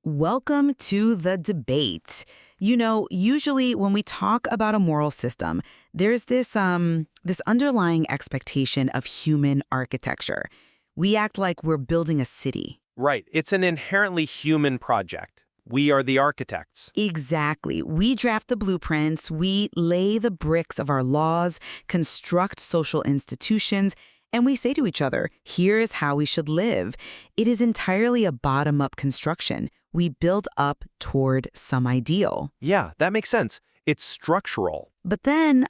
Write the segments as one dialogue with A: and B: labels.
A: Welcome to the debate. Usually when we talk about a moral system, there's this underlying expectation of human architecture. We act like we're building a city.
B: Right. It's an inherently human project. We are the architects.
A: Exactly. We draft the blueprints, we lay the bricks of our laws, construct social institutions, and we say to each other, here is how we should live. It is entirely a bottom-up construction. We build up toward some ideal.
B: Yeah, that makes sense. It's structural.
A: But then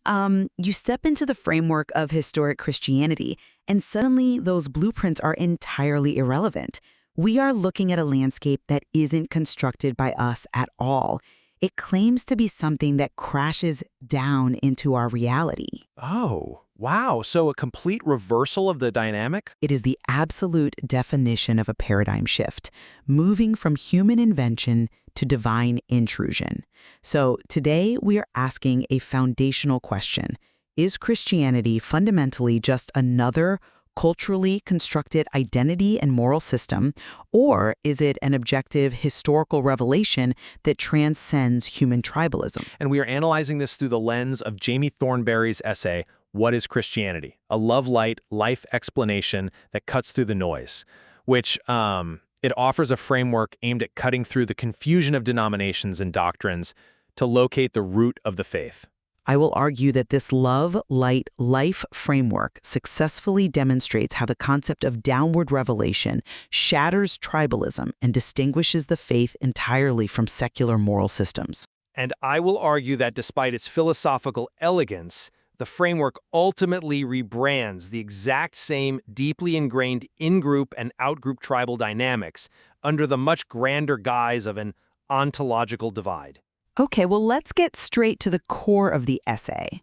A: you step into the framework of historic Christianity, and suddenly those blueprints are entirely irrelevant. We are looking at a landscape that isn't constructed by us at all. It claims to be something that crashes down into our reality.
B: Oh, wow. So a complete reversal of the dynamic?
A: It is the absolute definition of a paradigm shift, moving from human invention to divine intrusion. So today we are asking a foundational question. Is Christianity fundamentally just another culturally constructed identity and moral system, or is it an objective historical revelation that transcends human tribalism?
B: And we are analyzing this through the lens of Jamie Thornberry's essay, What is Christianity? A love-light life explanation that cuts through the noise, which it offers a framework aimed at cutting through the confusion of denominations and doctrines to locate the root of the faith.
A: I will argue that this love-light life framework successfully demonstrates how the concept of downward revelation shatters tribalism and distinguishes the faith entirely from secular moral systems.
B: And I will argue that despite its philosophical elegance, the framework ultimately rebrands the exact same deeply ingrained in-group and out-group tribal dynamics under the much grander guise of an ontological divide.
A: Okay, well, let's get straight to the core of the essay.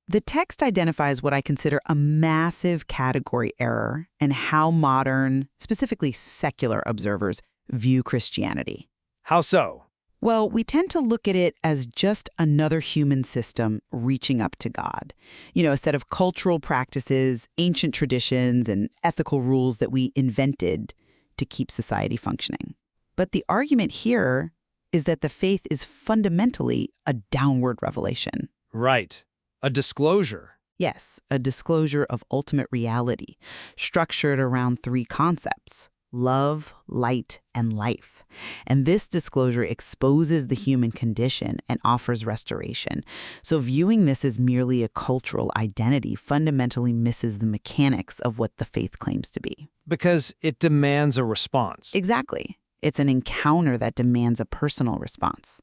A: The text identifies what I consider a massive category error in how modern, specifically secular observers view Christianity.
B: How so?
A: Well, we tend to look at it as just another human system reaching up to God. A set of cultural practices, ancient traditions, and ethical rules that we invented to keep society functioning. But the argument here is that the faith is fundamentally a downward revelation.
B: Right. A disclosure.
A: Yes, a disclosure of ultimate reality, structured around three concepts: love, light, and life. And this disclosure exposes the human condition and offers restoration. So viewing this as merely a cultural identity fundamentally misses the mechanics of what the faith claims to be.
B: Because it demands a response.
A: Exactly. It's an encounter that demands a personal response.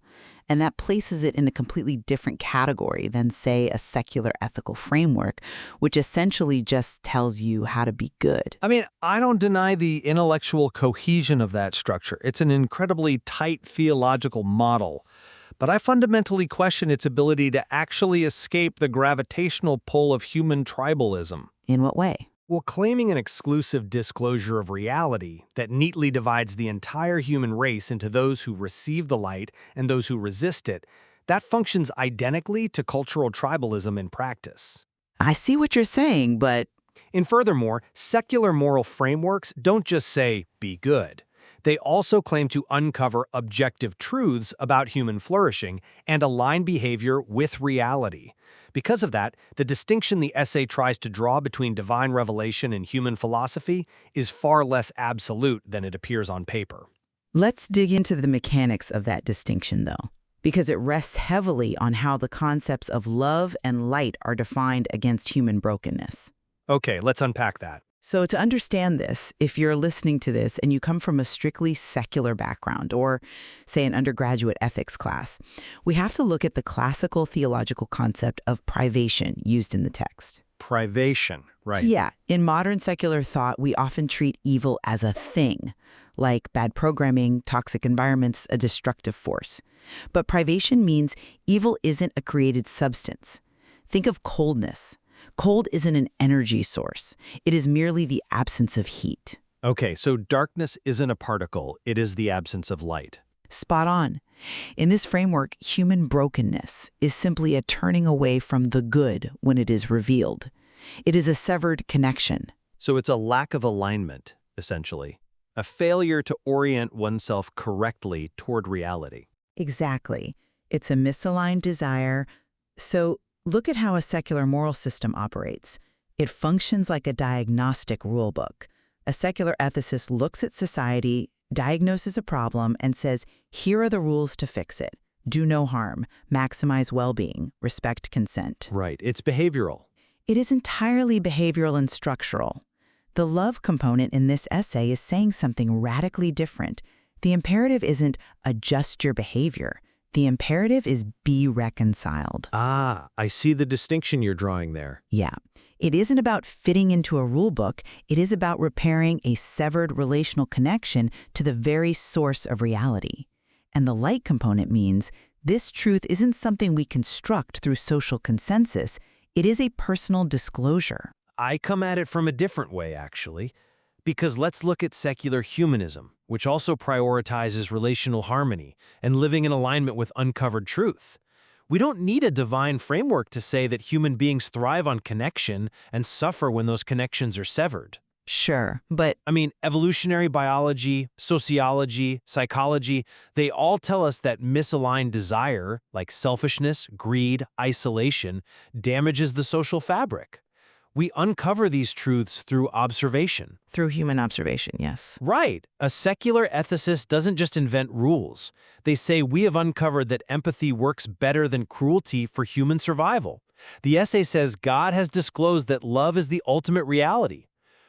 A: And that places it in a completely different category than, say, a secular ethical framework, which essentially just tells you how to be good.
B: I mean, I don't deny the intellectual cohesion of that structure. It's an incredibly tight theological model. But I fundamentally question its ability to actually escape the gravitational pull of human tribalism.
A: In what way?
B: Well, claiming an exclusive disclosure of reality that neatly divides the entire human race into those who receive the light and those who resist it, that functions identically to cultural tribalism in practice.
A: I see what you're saying, but
B: And furthermore, secular moral frameworks don't just say, be good. They also claim to uncover objective truths about human flourishing and align behavior with reality. Because of that, the distinction the essay tries to draw between divine revelation and human philosophy is far less absolute than it appears on paper.
A: let's dig into the mechanics of that distinction, though, because it rests heavily on how the concepts of love and light are defined against human brokenness.
B: Okay, let's unpack that.
A: So to understand this, if you're listening to this and you come from a strictly secular background or, say, an undergraduate ethics class, we have to look at the classical theological concept of privation used in the text.
B: Privation, right.
A: Yeah, in modern secular thought, we often treat evil as a thing, like bad programming, toxic environments, a destructive force. But privation means evil isn't a created substance. Think of coldness. Cold isn't an energy source. It is merely the absence of heat.
B: Okay, so darkness isn't a particle, it is the absence of light.
A: Spot on. In this framework, human brokenness is simply a turning away from the good when it is revealed. It is a severed connection.
B: So it's a lack of alignment, essentially. a failure to orient oneself correctly toward reality.
A: Exactly. It's a misaligned desire. So look at how a secular moral system operates. It functions like a diagnostic rulebook. A secular ethicist looks at society, diagnoses a problem, and says, here are the rules to fix it. Do no harm, maximize well-being, respect consent.
B: Right, it's behavioral.
A: It is entirely behavioral and structural. The love component in this essay is saying something radically different. The imperative isn't adjust your behavior. The imperative is be reconciled.
B: Ah, I see the distinction you're drawing there.
A: Yeah. It isn't about fitting into a rule book. It is about repairing a severed relational connection to the very source of reality. And the light component means this truth isn't something we construct through social consensus. It is a personal disclosure.
B: I come at it from a different way, actually, because let's look at secular humanism, which also prioritizes relational harmony and living in alignment with uncovered truth. We don't need a divine framework to say that human beings thrive on connection and suffer when those connections are severed.
A: Sure, but
B: Evolutionary biology, sociology, psychology, they all tell us that misaligned desire, like selfishness, greed, isolation, damages the social fabric. We uncover these truths through observation.
A: through human observation, yes.
B: Right. A secular ethicist doesn't just invent rules. They say we have uncovered that empathy works better than cruelty for human survival. The essay says God has disclosed that love is the ultimate reality.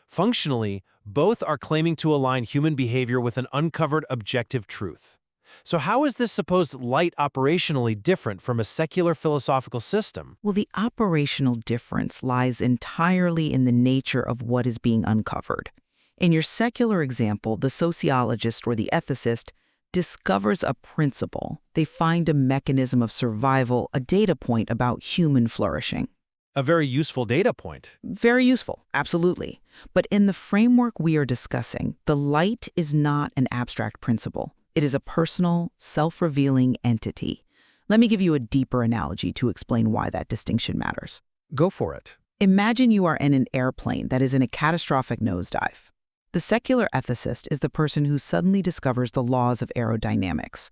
B: Functionally, both are claiming to align human behavior with an uncovered objective truth. So how is this supposed light operationally different from a secular philosophical system?
A: Well, the operational difference lies entirely in the nature of what is being uncovered. In your secular example, the sociologist or the ethicist discovers a principle. They find a mechanism of survival, a data point about human flourishing.
B: A very useful data point.
A: Very useful, absolutely. But in the framework we are discussing, the light is not an abstract principle. It is a personal, self-revealing entity. Let me give you a deeper analogy to explain why that distinction matters.
B: Go for it.
A: Imagine you are in an airplane that is in a catastrophic nosedive. The secular ethicist is the person who suddenly discovers the laws of aerodynamics.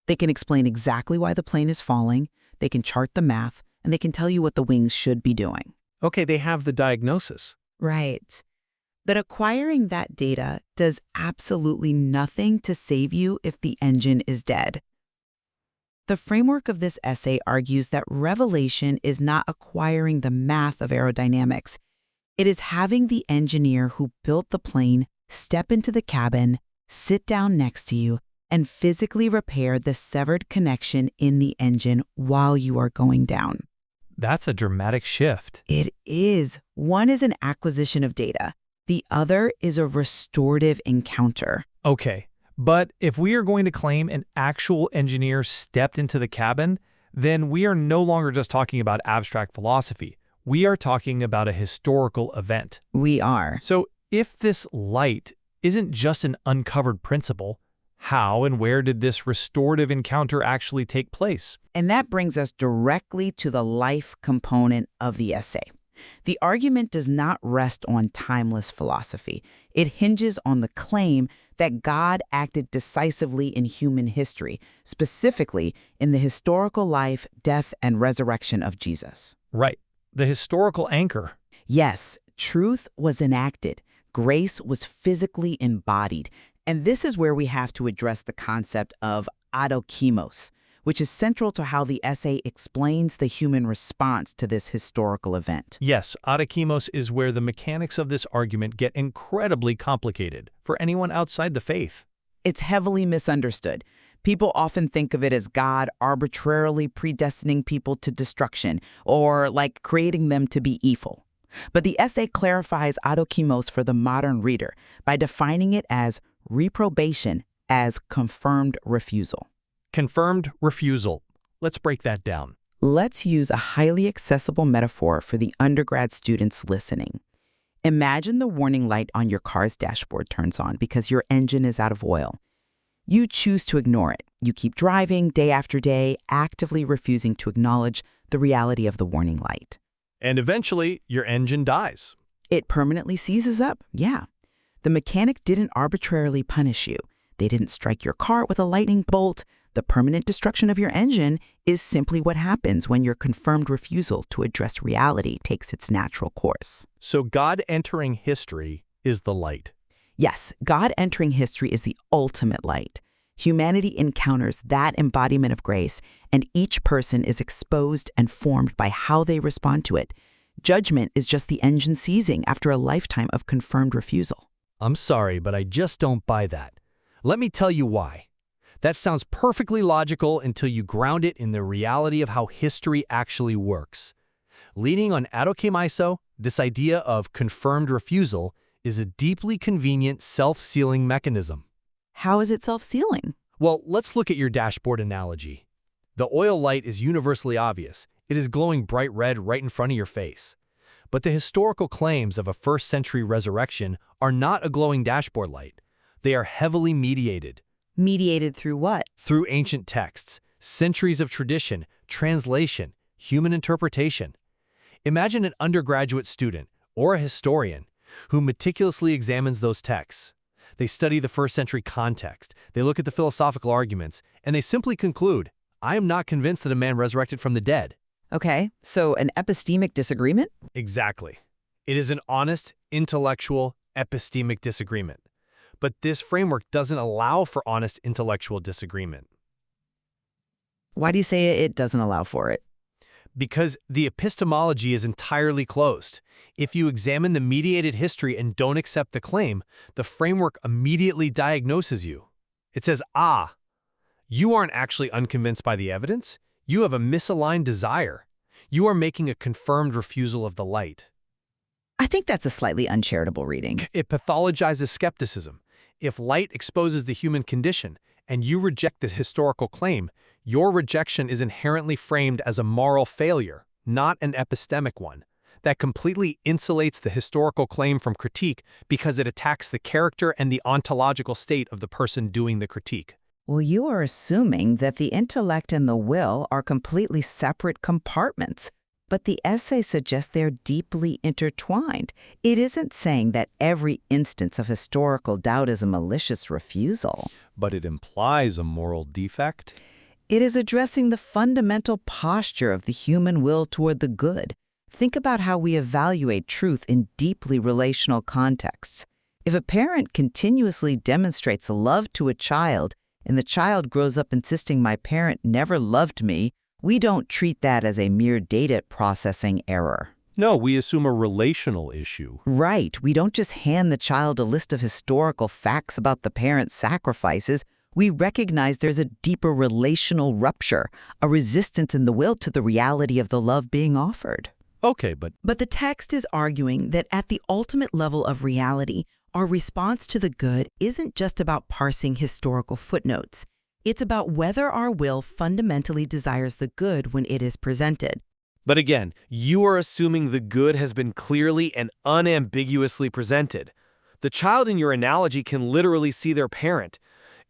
A: They can explain exactly why the plane is falling, they can chart the math, and they can tell you what the wings should be doing.
B: Okay, they have the diagnosis.
A: Right. But acquiring that data does absolutely nothing to save you if the engine is dead. The framework of this essay argues that revelation is not acquiring the math of aerodynamics. It is having the engineer who built the plane step into the cabin, sit down next to you, and physically repair the severed connection in the engine while you are going down.
C: That's a dramatic shift.
A: It is. One is an acquisition of data. The other is a restorative encounter.
C: Okay, but if we are going to claim an actual engineer stepped into the cabin, then we are no longer just talking about abstract philosophy. We are talking about a historical event.
A: We are.
C: So if this light isn't just an uncovered principle, how and where did this restorative encounter actually take place?
A: And that brings us directly to the life component of the essay. The argument does not rest on timeless philosophy. It hinges on the claim that God acted decisively in human history, specifically in the historical life, death, and resurrection of Jesus.
C: Right. The historical anchor.
A: Yes, truth was enacted. Grace was physically embodied. And this is where we have to address the concept of adokimos, which is central to how the essay explains the human response to this historical event.
C: Yes, adokimos is where the mechanics of this argument get incredibly complicated for anyone outside the faith.
A: It's heavily misunderstood. People often think of it as God arbitrarily predestining people to destruction or like creating them to be evil. But the essay clarifies adokimos for the modern reader by defining it as reprobation as confirmed refusal.
C: Confirmed refusal. Let's break that down.
A: Let's use a highly accessible metaphor for the undergrad students listening. Imagine the warning light on your car's dashboard turns on because your engine is out of oil. You choose to ignore it. You keep driving day after day, actively refusing to acknowledge the reality of the warning light.
B: And eventually, your engine dies.
A: It permanently seizes up, yeah. The mechanic didn't arbitrarily punish you. They didn't strike your car with a lightning bolt. The permanent destruction of your engine is simply what happens when your confirmed refusal to address reality takes its natural course.
B: So God entering history is the light.
A: Yes, God entering history is the ultimate light. Humanity encounters that embodiment of grace, and each person is exposed and formed by how they respond to it. Judgment is just the engine seizing after a lifetime of confirmed refusal.
B: I'm sorry, but I just don't buy that. Let me tell you why. That sounds perfectly logical until you ground it in the reality of how history actually works. Leaning on adokimaiso, this idea of confirmed refusal is a deeply convenient self-sealing mechanism.
A: How is it self-sealing?
B: Well, let's look at your dashboard analogy. The oil light is universally obvious. It is glowing bright red right in front of your face. But the historical claims of a first-century resurrection are not a glowing dashboard light. They are heavily mediated.
A: Mediated through what?
B: Through ancient texts, centuries of tradition, translation, human interpretation. Imagine an undergraduate student, or a historian, who meticulously examines those texts. They study the first-century context, they look at the philosophical arguments, and they simply conclude, I am not convinced that a man resurrected from the dead.
A: Okay, so an epistemic disagreement?
B: Exactly. It is an honest, intellectual, epistemic disagreement. But this framework doesn't allow for honest intellectual disagreement.
A: Why do you say it doesn't allow for it?
B: Because the epistemology is entirely closed. If you examine the mediated history and don't accept the claim, the framework immediately diagnoses you. It says, you aren't actually unconvinced by the evidence. You have a misaligned desire. You are making a confirmed refusal of the light.
A: I think that's a slightly uncharitable reading.
B: It pathologizes skepticism. If light exposes the human condition and you reject this historical claim, your rejection is inherently framed as a moral failure, not an epistemic one. That completely insulates the historical claim from critique because it attacks the character and the ontological state of the person doing the critique.
A: Well, you are assuming that the intellect and the will are completely separate compartments. But the essay suggests they're deeply intertwined. It isn't saying that every instance of historical doubt is a malicious refusal.
B: But it implies a moral defect?
A: It is addressing the fundamental posture of the human will toward the good. Think about how we evaluate truth in deeply relational contexts. If a parent continuously demonstrates love to a child, and the child grows up insisting my parent never loved me, we don't treat that as a mere data processing error.
B: No, we assume a relational issue.
A: Right. We don't just hand the child a list of historical facts about the parent's sacrifices. We recognize there's a deeper relational rupture, a resistance in the will to the reality of the love being offered.
B: Okay, but
A: the text is arguing that at the ultimate level of reality, our response to the good isn't just about parsing historical footnotes. It's about whether our will fundamentally desires the good when it is presented.
B: But again, you are assuming the good has been clearly and unambiguously presented. The child in your analogy can literally see their parent.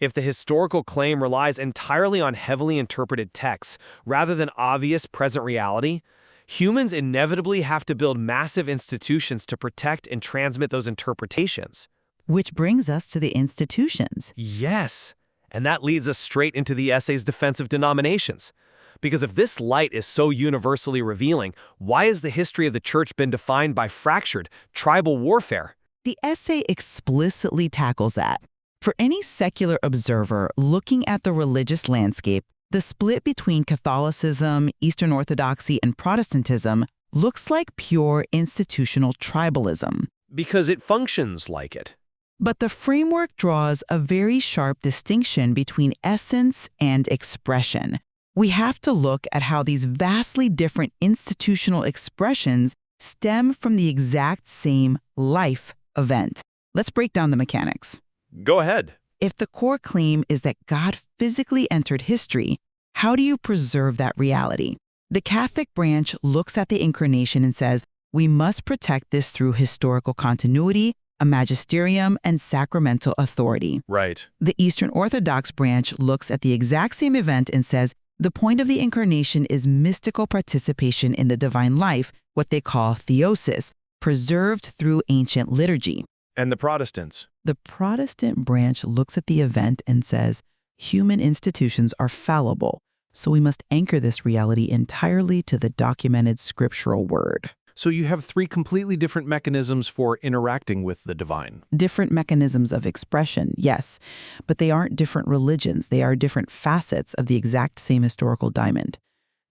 B: If the historical claim relies entirely on heavily interpreted texts rather than obvious present reality, humans inevitably have to build massive institutions to protect and transmit those interpretations.
A: Which brings us to the institutions.
B: Yes. And that leads us straight into the essay's defense of denominations. Because if this light is so universally revealing, why has the history of the church been defined by fractured, tribal warfare?
A: The essay explicitly tackles that. For any secular observer looking at the religious landscape, the split between Catholicism, Eastern Orthodoxy, and Protestantism looks like pure institutional tribalism.
B: Because it functions like it.
A: But the framework draws a very sharp distinction between essence and expression. We have to look at how these vastly different institutional expressions stem from the exact same life event. Let's break down the mechanics.
B: Go ahead.
A: If the core claim is that God physically entered history, how do you preserve that reality? The Catholic branch looks at the incarnation and says, we must protect this through historical continuity, a magisterium, and sacramental authority.
B: Right.
A: The Eastern Orthodox branch looks at the exact same event and says, the point of the incarnation is mystical participation in the divine life, what they call theosis, preserved through ancient liturgy.
D: And the Protestants?
A: The Protestant branch looks at the event and says, human institutions are fallible, so we must anchor this reality entirely to the documented scriptural word.
D: So you have three completely different mechanisms for interacting with the divine.
A: Different mechanisms of expression, yes, but they aren't different religions. They are different facets of the exact same historical diamond.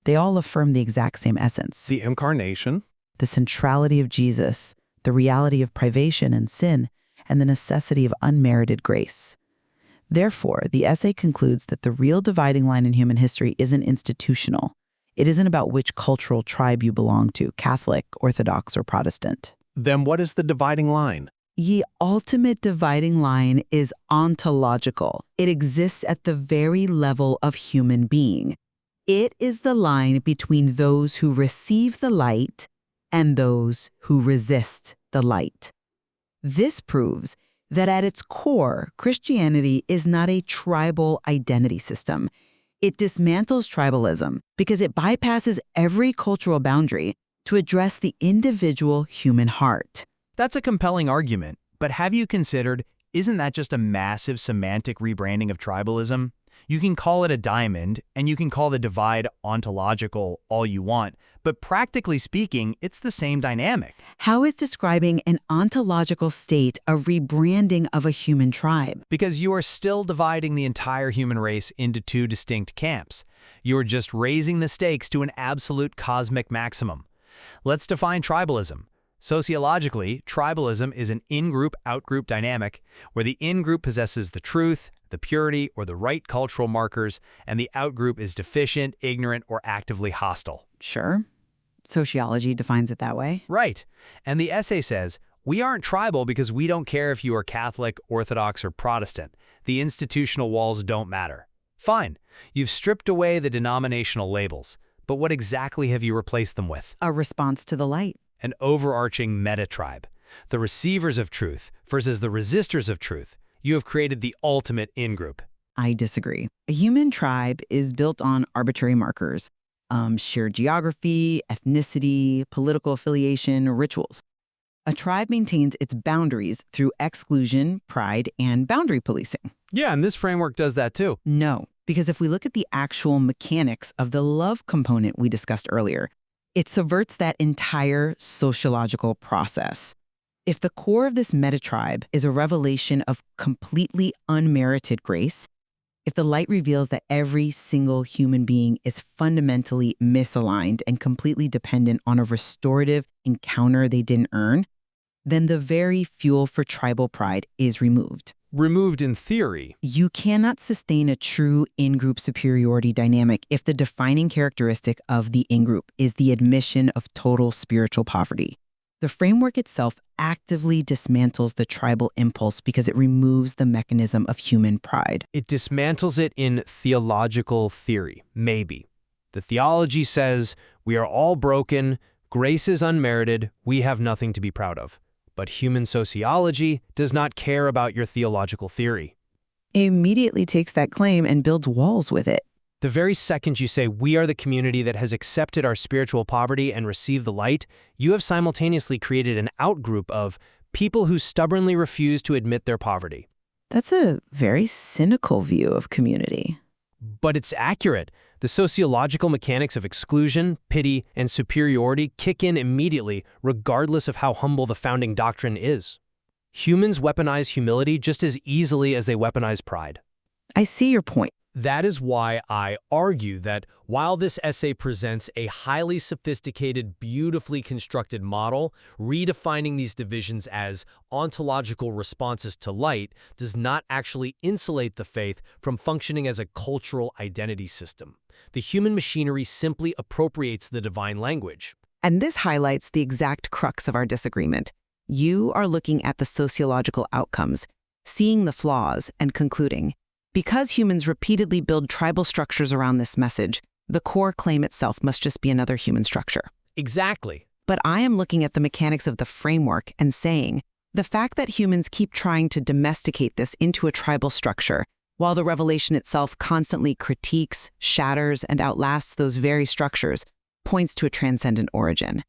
A: They all affirm the exact same essence.
D: The incarnation?
A: The centrality of Jesus, the reality of privation and sin, and the necessity of unmerited grace. Therefore, the essay concludes that the real dividing line in human history isn't institutional. It isn't about which cultural tribe you belong to, Catholic, Orthodox, or Protestant.
D: Then what is the dividing line?
A: The ultimate dividing line is ontological. It exists at the very level of human being. It is the line between those who receive the light and those who resist the light. This proves that at its core, Christianity is not a tribal identity system. It dismantles tribalism because it bypasses every cultural boundary to address the individual human heart.
E: That's a compelling argument, but have you considered, isn't that just a massive semantic rebranding of tribalism? You can call it a diamond, and you can call the divide ontological all you want, but practically speaking, it's the same dynamic.
A: How is describing an ontological state a rebranding of a human tribe?
E: Because you are still dividing the entire human race into two distinct camps. You are just raising the stakes to an absolute cosmic maximum. Let's define tribalism. Sociologically, tribalism is an in-group, out-group dynamic where the in-group possesses the truth, the purity, or the right cultural markers, and the out-group is deficient, ignorant, or actively hostile.
A: Sure. Sociology defines it that way.
E: Right. And the essay says, we aren't tribal because we don't care if you are Catholic, Orthodox, or Protestant. The institutional walls don't matter. Fine. You've stripped away the denominational labels, but what exactly have you replaced them with?
A: A response to the light.
E: An overarching meta-tribe. The receivers of truth versus the resistors of truth. You have created the ultimate in-group.
A: I disagree. A human tribe is built on arbitrary markers, shared geography, ethnicity, political affiliation, rituals. A tribe maintains its boundaries through exclusion, pride, and boundary policing.
D: Yeah, and this framework does that too.
A: No, because if we look at the actual mechanics of the love component we discussed earlier, it subverts that entire sociological process. If the core of this meta-tribe is a revelation of completely unmerited grace, if the light reveals that every single human being is fundamentally misaligned and completely dependent on a restorative encounter they didn't earn, then the very fuel for tribal pride is removed.
D: Removed in theory.
A: You cannot sustain a true in-group superiority dynamic if the defining characteristic of the in-group is the admission of total spiritual poverty. The framework itself actively dismantles the tribal impulse because it removes the mechanism of human pride.
D: It dismantles it in theological theory, maybe. The theology says, we are all broken, grace is unmerited, we have nothing to be proud of. But human sociology does not care about your theological theory.
A: It immediately takes that claim and builds walls with it.
D: The very second you say we are the community that has accepted our spiritual poverty and received the light, you have simultaneously created an outgroup of people who stubbornly refuse to admit their poverty.
A: That's a very cynical view of community.
D: But it's accurate. The sociological mechanics of exclusion, pity, and superiority kick in immediately, regardless of how humble the founding doctrine is. Humans weaponize humility just as easily as they weaponize pride.
A: I see your point.
B: That is why I argue that while this essay presents a highly sophisticated, beautifully constructed model, redefining these divisions as ontological responses to light does not actually insulate the faith from functioning as a cultural identity system. The human machinery simply appropriates the divine language.
A: And this highlights the exact crux of our disagreement. You are looking at the sociological outcomes, seeing the flaws, and concluding, because humans repeatedly build tribal structures around this message, the core claim itself must just be another human structure.
B: Exactly.
A: But I am looking at the mechanics of the framework and saying, the fact that humans keep trying to domesticate this into a tribal structure, while the revelation itself constantly critiques, shatters, and outlasts those very structures, points to a transcendent origin.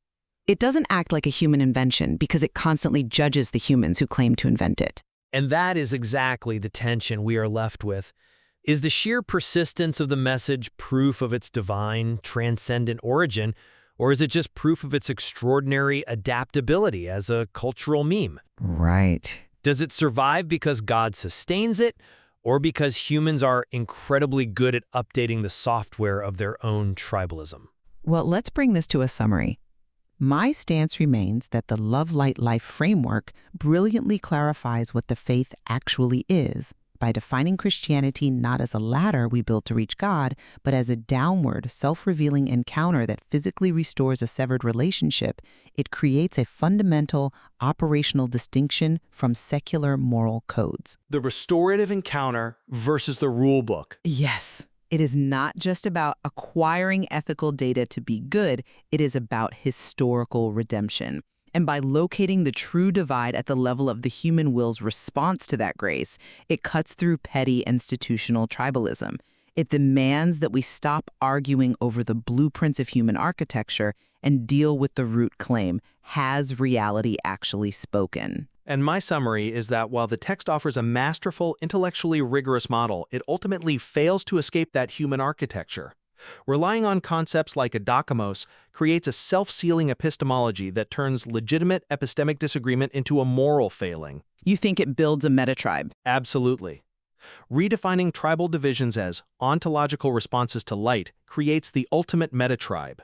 A: It doesn't act like a human invention because it constantly judges the humans who claim to invent it.
E: And that is exactly the tension we are left with. Is the sheer persistence of the message proof of its divine, transcendent origin, or is it just proof of its extraordinary adaptability as a cultural meme?
A: Right.
E: Does it survive because God sustains it, or because humans are incredibly good at updating the software of their own tribalism?
A: Well, let's bring this to a summary. My stance remains that the Love, Light, Life framework brilliantly clarifies what the faith actually is by defining Christianity not as a ladder we build to reach God, but as a downward, self-revealing encounter that physically restores a severed relationship. It creates a fundamental, operational distinction from secular moral codes.
B: The restorative encounter versus the rule book.
A: Yes. It is not just about acquiring ethical data to be good, it is about historical redemption. And by locating the true divide at the level of the human will's response to that grace, it cuts through petty institutional tribalism. It demands that we stop arguing over the blueprints of human architecture and deal with the root claim: has reality actually spoken?
B: And my summary is that while the text offers a masterful, intellectually rigorous model, it ultimately fails to escape that human architecture. Relying on concepts like adokimos creates a self-sealing epistemology that turns legitimate epistemic disagreement into a moral failing.
A: You think it builds a metatribe?
B: Absolutely. Redefining tribal divisions as ontological responses to light creates the ultimate metatribe.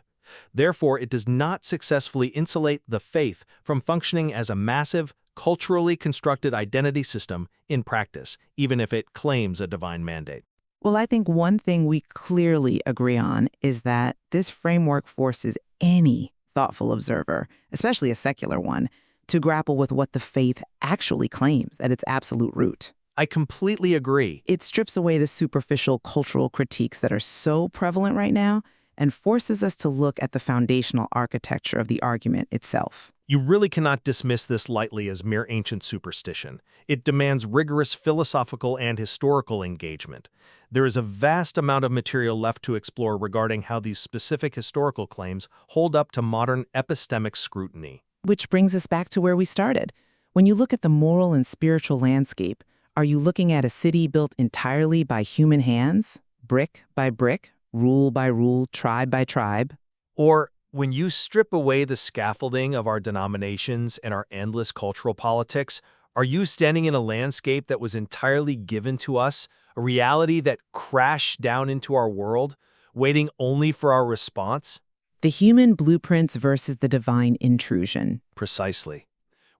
B: Therefore, it does not successfully insulate the faith from functioning as a massive, culturally constructed identity system in practice, even if it claims a divine mandate.
A: Well, I think one thing we clearly agree on is that this framework forces any thoughtful observer, especially a secular one, to grapple with what the faith actually claims at its absolute root.
B: I completely agree.
A: It strips away the superficial cultural critiques that are so prevalent right now and forces us to look at the foundational architecture of the argument itself.
B: You really cannot dismiss this lightly as mere ancient superstition. It demands rigorous philosophical and historical engagement. There is a vast amount of material left to explore regarding how these specific historical claims hold up to modern epistemic scrutiny.
A: Which brings us back to where we started. When you look at the moral and spiritual landscape, are you looking at a city built entirely by human hands, brick by brick, rule by rule, tribe by tribe?
B: Or when you strip away the scaffolding of our denominations and our endless cultural politics, are you standing in a landscape that was entirely given to us, a reality that crashed down into our world, waiting only for our response?
A: The human blueprints versus the divine intrusion.
B: Precisely.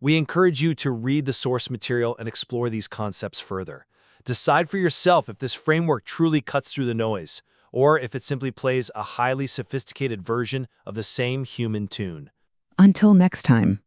B: We encourage you to read the source material and explore these concepts further. Decide for yourself if this framework truly cuts through the noise, or if it simply plays a highly sophisticated version of the same human tune.
A: Until next time.